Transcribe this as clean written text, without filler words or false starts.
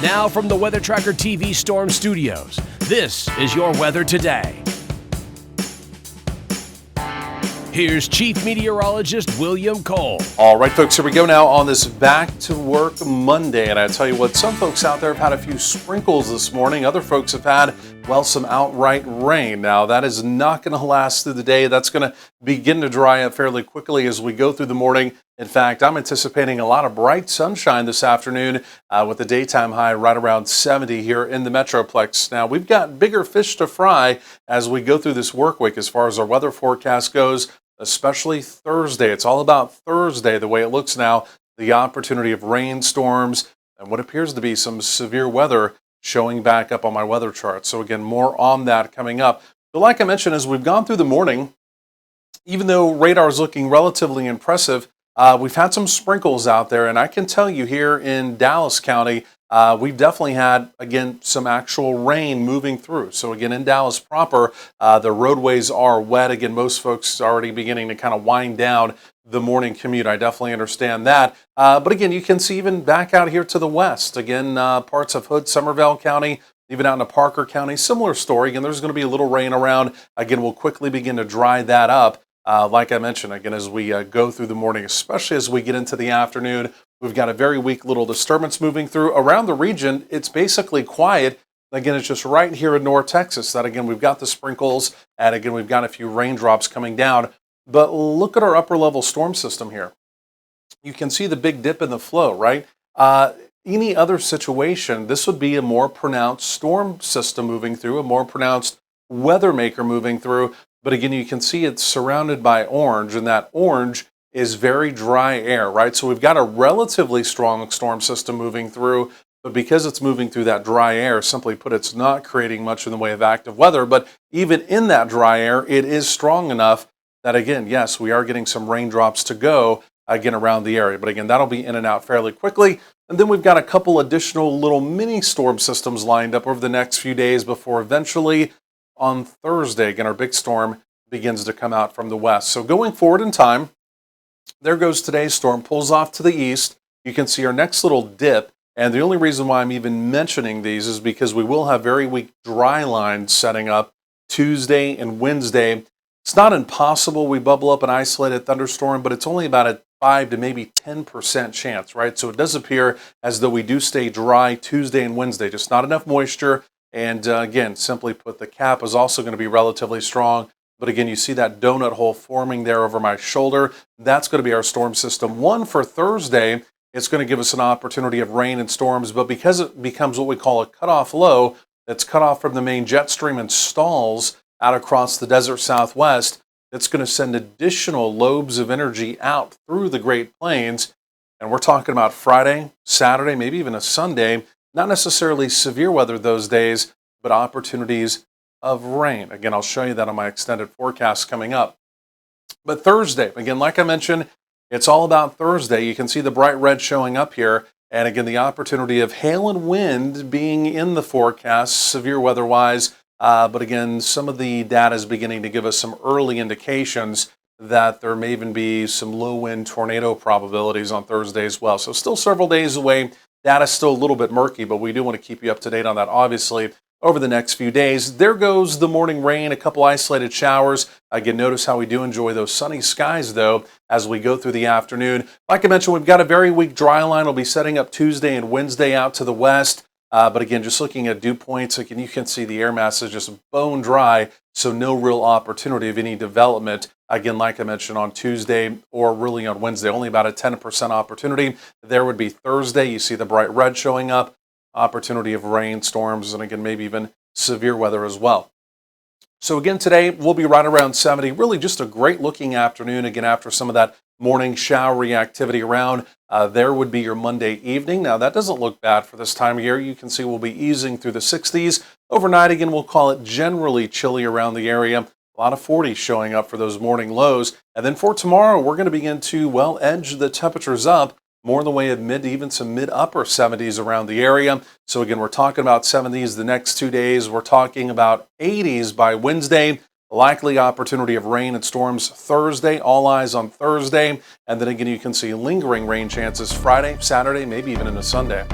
Now from the Weather Tracker TV Storm Studios, this is your weather today. Here's Chief Meteorologist William Cole. All right, folks, here we go now on this Back to Work Monday. And I tell you what, some folks out there have had a few sprinkles this morning. Other folks have had, well, some outright rain. Now, that is not going to last through the day. That's going to begin to dry up fairly quickly as we go through the morning. In fact, I'm anticipating a lot of bright sunshine this afternoon with the daytime high right around 70 here in the Metroplex. Now, we've got bigger fish to fry as we go through this work week as far as our weather forecast goes, especially Thursday. It's all about Thursday, the way it looks now, the opportunity of rainstorms and what appears to be some severe weather showing back up on my weather chart. So again, more on that coming up. But like I mentioned, as we've gone through the morning, even though radar is looking relatively impressive, we've had some sprinkles out there, and I can tell you here in Dallas County, we've definitely had, again, some actual rain moving through. So again, in Dallas proper, the roadways are wet. Again, most folks are already beginning to kind of wind down the morning commute. I definitely understand that. But again, you can see even back out here to the west, again, parts of Hood, Somervell County, even out into Parker County, similar story. Again, there's going to be a little rain around. Again, we'll quickly begin to dry that up. Like I mentioned, again, as we go through the morning, especially as we get into the afternoon, we've got a very weak little disturbance moving through. Around the region, it's basically quiet. Again, it's just right here in North Texas that, again, we've got the sprinkles, and again, we've got a few raindrops coming down. But look at our upper level storm system here. You can see the big dip in the flow, right? Any other situation, this would be a more pronounced storm system moving through, a more pronounced weather maker moving through. But again, you can see it's surrounded by orange, and that orange is very dry air, right? So we've got a relatively strong storm system moving through, but because it's moving through that dry air, simply put, it's not creating much in the way of active weather. But even in that dry air, it is strong enough that, again, yes, we are getting some raindrops to go, again, around the area. But again, that'll be in and out fairly quickly. And then we've got a couple additional little mini storm systems lined up over the next few days before eventually on Thursday, again, our big storm begins to come out from the west. So going forward in time, there goes today's storm, pulls off to the east. You can see our next little dip. And the only reason why I'm even mentioning these is because we will have very weak dry lines setting up Tuesday and Wednesday. It's not impossible we bubble up an isolated thunderstorm, but it's only about a 5 to maybe 10% chance, right? So it does appear as though we do stay dry Tuesday and Wednesday, just not enough moisture. And again, simply put, the cap is also going to be relatively strong. But again, you see that donut hole forming there over my shoulder. That's going to be our storm system. One for Thursday, it's going to give us an opportunity of rain and storms. But because it becomes what we call a cutoff low, that's cut off from the main jet stream and stalls out across the desert southwest, it's going to send additional lobes of energy out through the Great Plains. And we're talking about Friday, Saturday, maybe even a Sunday. Not necessarily severe weather those days, but opportunities of rain. Again, I'll show you that on my extended forecast coming up. But Thursday, again, like I mentioned, it's all about Thursday. You can see the bright red showing up here. And again, the opportunity of hail and wind being in the forecast, severe weather-wise. But again, some of the data is beginning to give us some early indications that there may even be some low-wind tornado probabilities on Thursday as well. So still several days away. Data's still a little bit murky, but we do want to keep you up to date on that, obviously, over the next few days. There goes the morning rain, a couple isolated showers. Again, notice how we do enjoy those sunny skies, though, as we go through the afternoon. Like I mentioned, we've got a very weak dry line. We'll be setting up Tuesday and Wednesday out to the west. But again, just looking at dew points, again, you can see the air mass is just bone dry, so no real opportunity of any development. Again, like I mentioned, on Tuesday or really on Wednesday, only about a 10% opportunity. There would be Thursday. You see the bright red showing up. Opportunity of rain, storms, and again, maybe even severe weather as well. So again, today we'll be right around 70. Really just a great looking afternoon, again, after some of that morning showery activity around. There would be your Monday evening. Now, that doesn't look bad for this time of year. You can see we'll be easing through the 60s. Overnight, again, we'll call it generally chilly around the area. A lot of 40s showing up for those morning lows. And then for tomorrow, we're going to begin to, well, edge the temperatures up more in the way of mid to even some mid-upper 70s around the area. So again, we're talking about 70s the next 2 days. We're talking about 80s by Wednesday. Likely opportunity of rain and storms Thursday, all eyes on Thursday. And then again, you can see lingering rain chances Friday, Saturday, maybe even into Sunday.